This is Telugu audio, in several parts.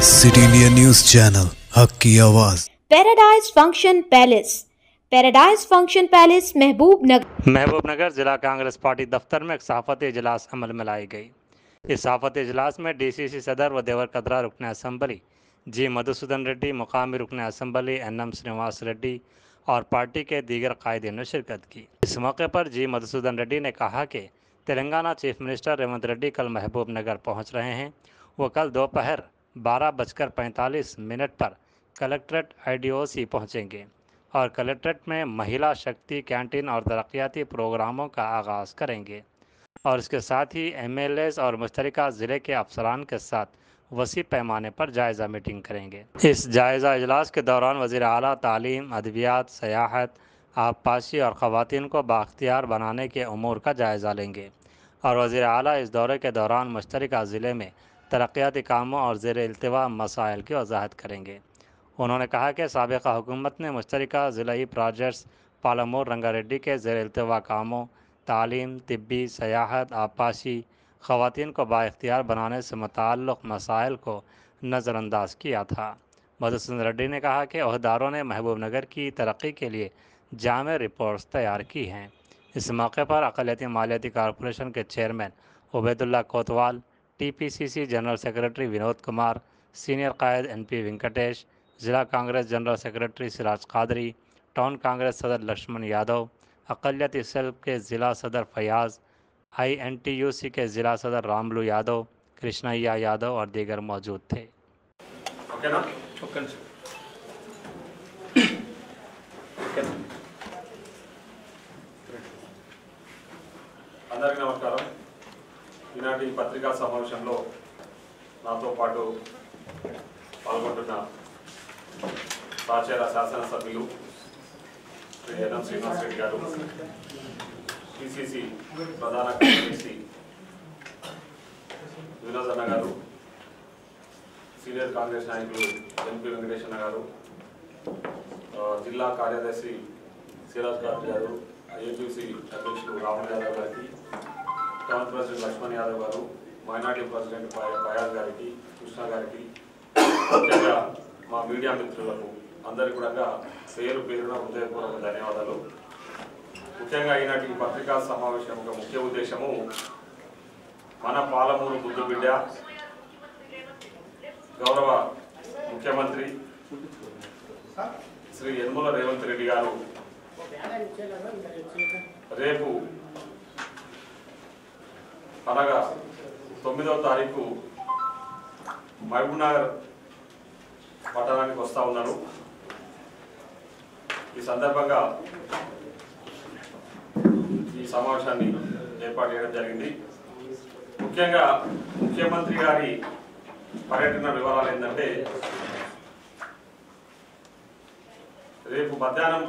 सिटी इंडिया न्यूज चैनल हक की आवाज। पैराडाइज फंक्शन पैलेस महबूबनगर जिला कांग्रेस पार्टी दफ्तर में एक सहाफती इजलास अमल में लाई गई। इस सहाफती इजलास में डीसीसी सदर व देवरकद्रा रुकन असम्बली जी मधुसूदन रेड्डी, मुकामी रुकन असम्बली एनएम श्रीनिवास रेड्डी और पार्टी के दीगर कायदीन ने शिरकत की। इस मौके पर जी मधुसूदन रेड्डी ने कहा कि तेलंगाना चीफ मिनिस्टर रेवंत रेड्डी कल महबूबनगर पहुँच रहे हैं। वो कल दोपहर 12:45 पर कलेक्ट्रेट IDOC पहुँचेंगे और कलेक्ट्रेट में महिला शक्ति कैंटीन और तरक्याती प्रोग्रामों का आगाज़ करेंगे और इसके साथ ही MLAs और मुश्तरका ज़िले के अफसरान के साथ वसी पैमाने पर जायज़ा मीटिंग करेंगे। इस जायज़ा इजलास के दौरान वज़ीर आला तालीम, अदवियात, सयाहत, आबपाशी और ख़वातीन को बाख्तियार बनाने के उमूर का जायज़ा लेंगे और वज़ीर आला इस दौरे के दौरान मुश्तरका ज़िले में तरक्याती कामों और ज़ेर इल्तिवा मसाइल की वजाहत करेंगे। उन्होंने कहा कि साबिक़ा हुकूमत ने मुश्तरका ज़िलाई प्रोजेक्ट्स पालमूर रंगारेड्डी के ज़ेर इल्तिवा कामों, तालीम, तिब्बी, सयाहत, आबपाशी, ख़वातीन को बाइख्तियार बनाने से मुताल्लिक़ मसाइल को नज़रअंदाज किया था। मधुसूदन रेड्डी ने कहा कि अहदेदारों ने महबूबनगर की तरक्की के लिए जामे रिपोर्ट्स तैयार की हैं। इस मौके पर अक़लियती मालियाती कॉरपोरेशन के chairman Ubaidullah Kotwal, TPCC general secretary Vinod Kumar, senior कायद NP वेंकटेश, ज़िला Congress general secretary Siraj Qadri, town Congress सदर लक्ष्मण यादव, अक़लियती सेल के ज़िला सदर फयाज़, INTUC के ज़िला सदर रामलू यादव, कृष्णैया यादव और दीगर मौजूद थे। అందరికీ నమస్కారం। ఈనాటి పత్రికా సమావేశంలో నాతో పాటు పాల్గొంటున్న సాచేర శాసనసభ్యులు శ్రీ ఎన్ఎం శ్రీనివాస్ రెడ్డి గారు, PCC ప్రధాన కార్యదర్శి వినోద్ అన్న గారు, సీనియర్ కాంగ్రెస్ నాయకులు NP వెంకటేష్ అన్న గారు, జిల్లా కార్యదర్శి సిరాజ్ కాదరి గారు, INTUC అధ్యక్షులు రాహుల్ యాదవ్ గారికి, టౌన్ ప్రెసిడెంట్ లక్ష్మణ్ యాదవ్ గారు, మైనార్టీ ప్రెసిడెంట్ ఫయాజ్ గారికి, కృష్ణ గారికి, ముఖ్యంగా మా మీడియా మిత్రులకు అందరికీ కూడా పేరు పేరున హృదయపూర్వక ధన్యవాదాలు। ముఖ్యంగా ఈనాటి పత్రికా సమావేశం యొక్క ముఖ్య ఉద్దేశము మన పాలమూరు ముద్దుబిడ్డ గౌరవ ముఖ్యమంత్రి శ్రీ యనమల రేవంత్ రెడ్డి గారు రేపు అనగా 9వ తారీఖు మహబూబ్నగర్ పట్టణానికి వస్తూ ఉన్నారు। ఈ సందర్భంగా ఈ సమావేశాన్ని ఏర్పాటు చేయడం జరిగింది। ముఖ్యంగా ముఖ్యమంత్రి గారి పర్యటన వివరాలు ఏంటంటే, రేపు మధ్యాహ్నం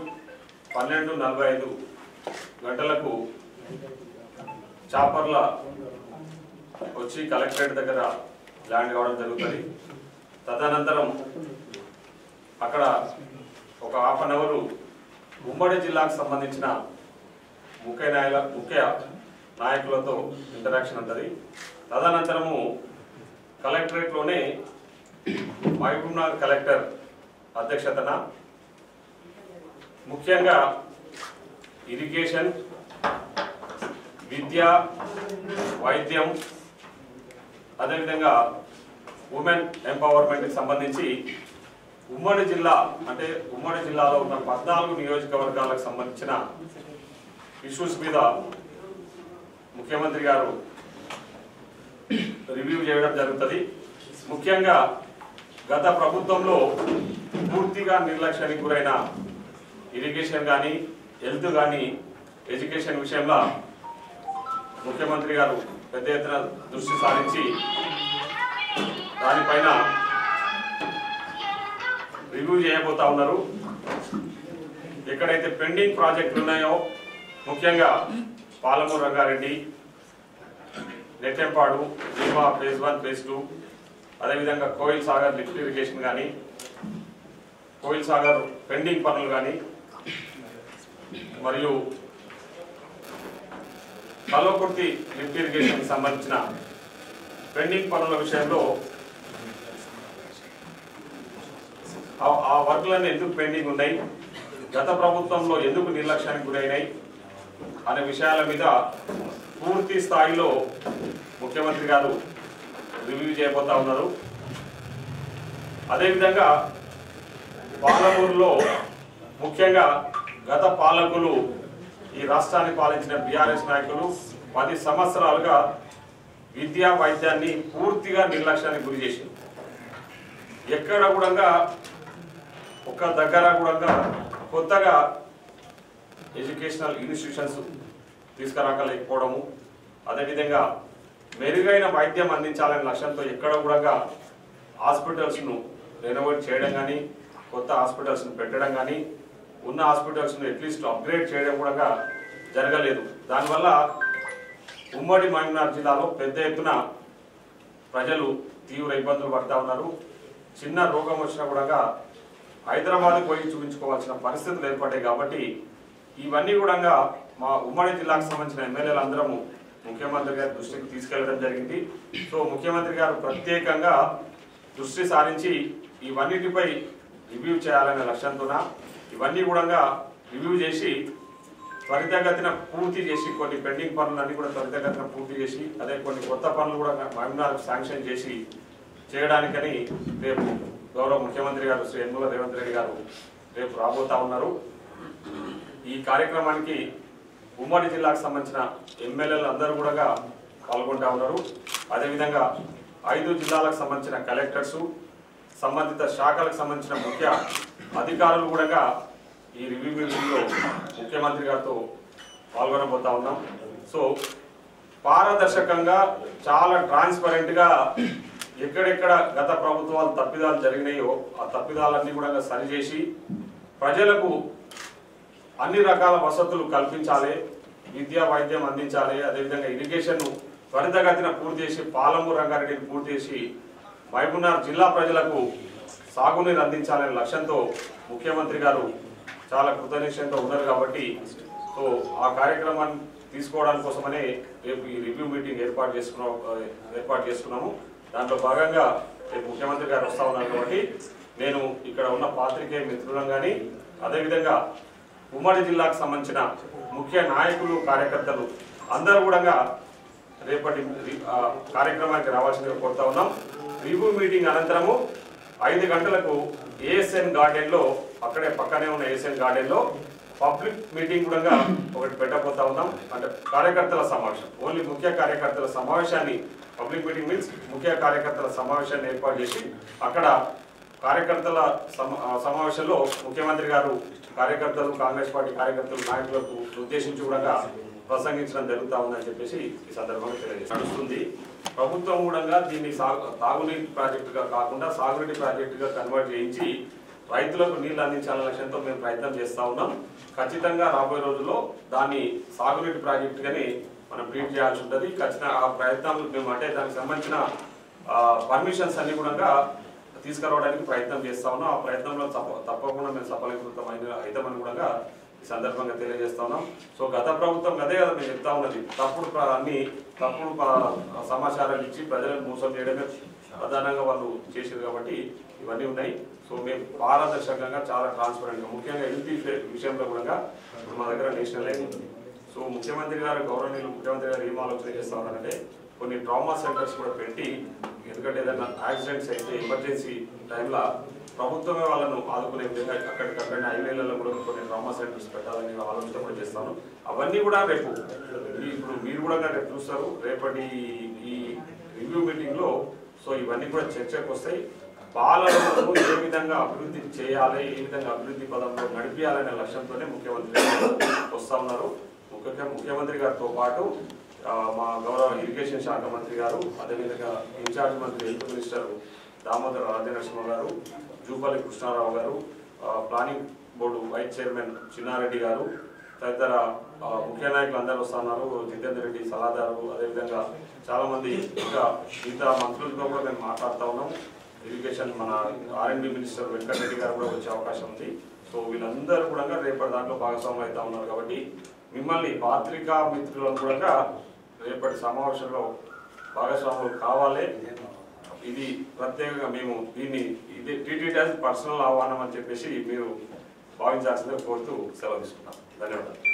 12:45 గంటలకు చాపర్ల వచ్చి కలెక్టరేట్ దగ్గర ల్యాండ్ కావడం జరుగుతుంది। తదనంతరం అక్కడ ఒక హాఫ్ అన్ అవర్ ఉమ్మడి జిల్లాకు సంబంధించిన ముఖ్య నాయకులతో ఇంటరాక్షన్ ఉంటుంది। తదనంతరము కలెక్టరేట్లోనే మహబూబ్నగర్ కలెక్టర్ అధ్యక్షతన ముఖ్యంగా ఇరిగేషన్, విద్య, వైద్యం, అదేవిధంగా ఉమెన్ ఎంపవర్మెంట్కి సంబంధించి ఉమ్మడి జిల్లా అంటే ఉమ్మడి జిల్లాలో ఉన్న 14 నియోజకవర్గాలకు సంబంధించిన ఇష్యూస్ మీద ముఖ్యమంత్రి గారు రివ్యూ చేయడం జరుగుతుంది। ముఖ్యంగా గత ప్రభుత్వంలో పూర్తిగా నిర్లక్ష్యానికి గురైన ఇరిగేషన్ కానీ, హెల్త్ కానీ, ఎడ్యుకేషన్ విషయంలో ముఖ్యమంత్రి గారు పెద్ద ఎత్తున దృష్టి సారించి దానిపైన రివ్యూ చేయబోతా ఉన్నారు। ఎక్కడైతే పెండింగ్ ప్రాజెక్టులు ఉన్నాయో ముఖ్యంగా పాలమూరు రంగారెడ్డి, నెట్టెంపాడు, భీమా phase 1, phase 2, అదేవిధంగా కోయిల్ సాగర్ లిఫ్ట్ ఇరిగేషన్ కానీ, కోయిల్ సాగర్ పెండింగ్ పనులు కానీ, మరియు కల్వకుర్తి లిఫ్ట్ ఇరిగేషన్ సంబంధించిన పెండింగ్ పనుల విషయంలో ఆ వర్క్లన్నీ ఎందుకు పెండింగ్ ఉన్నాయి, గత ప్రభుత్వంలో ఎందుకు నిర్లక్ష్యానికి గురైనాయి అనే విషయాల మీద పూర్తి స్థాయిలో ముఖ్యమంత్రి గారు రివ్యూ చేయబోతా ఉన్నారు. అదేవిధంగా పాలమూరులో ముఖ్యంగా గత పాలకులు ఈ రాష్ట్రాన్ని పాలించిన బీఆర్ఎస్ నాయకులు 10 సంవత్సరాలుగా విద్యా వైద్యాన్ని పూర్తిగా నిర్లక్ష్యానికి గురి చేసింది. ఎక్కడ కూడా ఒక దగ్గర కూడా కొత్తగా ఎడ్యుకేషనల్ ఇన్స్టిట్యూషన్స్ తీసుకురాకలేకపోవడము, అదేవిధంగా మెరుగైన వైద్యం అందించాలనే లక్ష్యంతో ఎక్కడ కూడా హాస్పిటల్స్ను రెనోవేట్ చేయడం కానీ, కొత్త హాస్పిటల్స్ను పెట్టడం కానీ, ఉన్న హాస్పిటల్స్ను అట్లీస్ట్ అప్గ్రేడ్ చేయడం కూడా జరగలేదు. దానివల్ల ఉమ్మడి మహబూబ్నగర్ జిల్లాలో పెద్ద ఎత్తున ప్రజలు తీవ్ర ఇబ్బందులు పడుతూ ఉన్నారు. చిన్న రోగం వచ్చినా కూడా హైదరాబాద్కి పోయి చూపించుకోవాల్సిన పరిస్థితులు ఏర్పడ్డాయి. కాబట్టి ఇవన్నీ కూడా మా ఉమ్మడి జిల్లాకు సంబంధించిన ఎమ్మెల్యేలు అందరము ముఖ్యమంత్రి గారి దృష్టికి తీసుకెళ్లడం జరిగింది. సో ముఖ్యమంత్రి గారు ప్రత్యేకంగా దృష్టి సారించి ఇవన్నిటిపై రివ్యూ చేయాలనే లక్ష్యంతోన ఇవన్నీ కూడా రివ్యూ చేసి త్వరితగతిన పూర్తి చేసి, కొన్ని పెండింగ్ పనులన్నీ కూడా త్వరితగతిన పూర్తి చేసి, అదే కొన్ని కొత్త పనులు కూడా మహబూబ్నగర్కు శాంక్షన్ చేసి చేయడానికని రేపు గౌరవ ముఖ్యమంత్రి గారు శ్రీ యనమల రేవంత్ రెడ్డి గారు రేపు రాబోతా ఉన్నారు. ఈ కార్యక్రమానికి ఉమ్మడి జిల్లాకు సంబంధించిన ఎమ్మెల్యేలు అందరూ కూడా పాల్గొంటా ఉన్నారు. అదేవిధంగా 5 జిల్లాలకు సంబంధించిన కలెక్టర్సు, సంబంధిత శాఖలకు సంబంధించిన ముఖ్య అధికారులు కూడా ఈ రివ్యూ మీటింగ్లో ముఖ్యమంత్రి గారితో పాల్గొనబోతా ఉన్నాం. సో పారదర్శకంగా చాలా ట్రాన్స్పరెంట్గా ఎక్కడెక్కడ గత ప్రభుత్వాలు తప్పిదాలు జరిగినాయో ఆ తప్పిదాలన్నీ కూడా సరిచేసి ప్రజలకు అన్ని రకాల వసతులు కల్పించాలి, విద్యా వైద్యం అందించాలి, అదేవిధంగా ఇరిగేషన్ త్వరితగతిన పూర్తి చేసి, పాలమూరు రంగారెడ్డిని పూర్తి చేసి మహబూబ్నగర్ జిల్లా ప్రజలకు సాగునీరు అందించాలనే లక్ష్యంతో ముఖ్యమంత్రి గారు చాలా కృతనిశ్చయంతో ఉన్నారు. కాబట్టి సో ఆ కార్యక్రమాన్ని తీసుకోవడానికి కోసమనే రేపు ఈ రివ్యూ మీటింగ్ ఏర్పాటు చేసుకున్నాము. దాంట్లో భాగంగా రేపు ముఖ్యమంత్రి గారు వస్తూ ఉన్నారు. కాబట్టి నేను ఇక్కడ ఉన్న పాత్రికేయ మిత్రులను కానీ, అదేవిధంగా ఉమ్మడి జిల్లాకు సంబంధించిన ముఖ్య నాయకులు, కార్యకర్తలు అందరూ కూడా రేపటి కార్యక్రమానికి రావాల్సిందిగా కోరుతా ఉన్నాం. రివ్యూ మీటింగ్ అనంతరము 5 గంటలకు ఏఎస్ఎన్ గార్డెన్లో, అక్కడే పక్కనే ఉన్న ఏఎస్ఎన్ గార్డెన్లో పబ్లిక్ మీటింగ్ కూడా ఒకటి పెట్టబోతా ఉన్నాం. అంటే కార్యకర్తల సమావేశం, ఓన్లీ ముఖ్య కార్యకర్తల సమావేశాన్ని, పబ్లిక్ మీటింగ్ మీన్స్ ముఖ్య కార్యకర్తల సమావేశాన్ని ఏర్పాటు చేసి అక్కడ కార్యకర్తల సమావేశంలో ముఖ్యమంత్రి గారు కార్యకర్తలు, కాంగ్రెస్ పార్టీ కార్యకర్తలు, నాయకులకు ఉద్దేశించి కూడా ప్రసంగించడం జరుగుతూ ఉందని చెప్పేసి ఈ సందర్భంగా నడుస్తుంది. ప్రభుత్వం కూడా దీన్ని తాగునీటి ప్రాజెక్టుగా కాకుండా సాగునీటి ప్రాజెక్టుగా కన్వర్ట్ చేయించి రైతులకు నీళ్లు అందించాలనే లక్ష్యంతో మేము ప్రయత్నం చేస్తూ ఉన్నాం. ఖచ్చితంగా రాబోయే రోజుల్లో దాన్ని సాగునీటి ప్రాజెక్టుగానే మనం ట్రీట్ చేయాల్సి ఉంటుంది. ఖచ్చితంగా ఆ ప్రయత్నాలు మేము అంటే దానికి సంబంధించిన పర్మిషన్స్ అన్ని కూడా తీసుకురావడానికి ప్రయత్నం చేస్తా ఉన్నాం. ఆ ప్రయత్నంలో తప్పకుండా మేము సఫలీకృతమైన అవుతామని కూడా ఈ సందర్భంగా తెలియజేస్తా ఉన్నాం. సో గత ప్రభుత్వం అదే కదా మేము చెప్తా ఉన్నది, తప్పుడు సమాచారాలు ఇచ్చి ప్రజలను మోసం చేయడమే ప్రధానంగా వాళ్ళు చేశారు. కాబట్టి ఇవన్నీ ఉన్నాయి. సో మేము పారదర్శకంగా చాలా ట్రాన్స్పరెంట్గా, ముఖ్యంగా హెల్త్ విషయంలో కూడా ఇప్పుడు మా దగ్గర నేషనల్ లైన్ ఉంది. సో ముఖ్యమంత్రి గారు, గౌరవనీయులు ముఖ్యమంత్రి గారు ఏం ఆలోచన చేస్తా ఉన్నారంటే కొన్ని ట్రామా సెంటర్స్ కూడా పెట్టి, ఎందుకంటే ఏదైనా యాక్సిడెంట్స్ అయితే ఎమర్జెన్సీ టైంలో ప్రభుత్వమే వాళ్ళను ఆదుకునే విధంగా అక్కడికక్కడ హైవేలలో కూడా కొన్ని ట్రామా సెంటర్స్ పెట్టాలని ఆలోచన కూడా చేస్తాను. అవన్నీ కూడా రేపు ఇప్పుడు మీరు కూడా రేపు చూస్తారు రేపటి ఈ రివ్యూ మీటింగ్లో. సో ఇవన్నీ కూడా చర్చకు వస్తాయి. పాలనను ఏ విధంగా అభివృద్ధి చేయాలి, ఏ విధంగా అభివృద్ధి పదంలో నడిపించాలనే లక్ష్యంతోనే ముఖ్యమంత్రి గారు వస్తూ ఉన్నారు. ముఖ్యమంత్రి గారితో పాటు మా గౌరవ ఇరిగేషన్ శాఖ మంత్రి గారు, అదేవిధంగా ఇన్ఛార్జ్ మంత్రి హెల్త్ మినిస్టర్ దామోదర రాజనరసింహ గారు, జూపల్లి కృష్ణారావు గారు, planning board vice chairman Chinnareddy గారు, తదితర ముఖ్య నాయకులు అందరూ వస్తున్నారు. జితేందర్ రెడ్డి సలహాదారు, అదేవిధంగా చాలామంది ఇంకా మిగతా మంత్రులతో కూడా మేము మాట్లాడుతూ ఉన్నాం. ఇరిగేషన్ మన R&D మినిస్టర్ వెంకటరెడ్డి గారు కూడా వచ్చే అవకాశం ఉంది. సో వీళ్ళందరూ కూడా రేపటి దాంట్లో భాగస్వాములు అవుతా ఉన్నారు. కాబట్టి మిమ్మల్ని పాత్రికా మిత్రులను కూడా రేపటి సమావేశంలో భాగస్వాములు కావాలి. ఇది ప్రత్యేకంగా మేము దీన్ని ఇది ట్రీట్ యాజ్ పర్సనల్ ఆహ్వానం అని చెప్పేసి మీరు భావించాల్సిందే కోరుతూ సెలవు తీసుకుంటాం. ధన్యవాదాలు.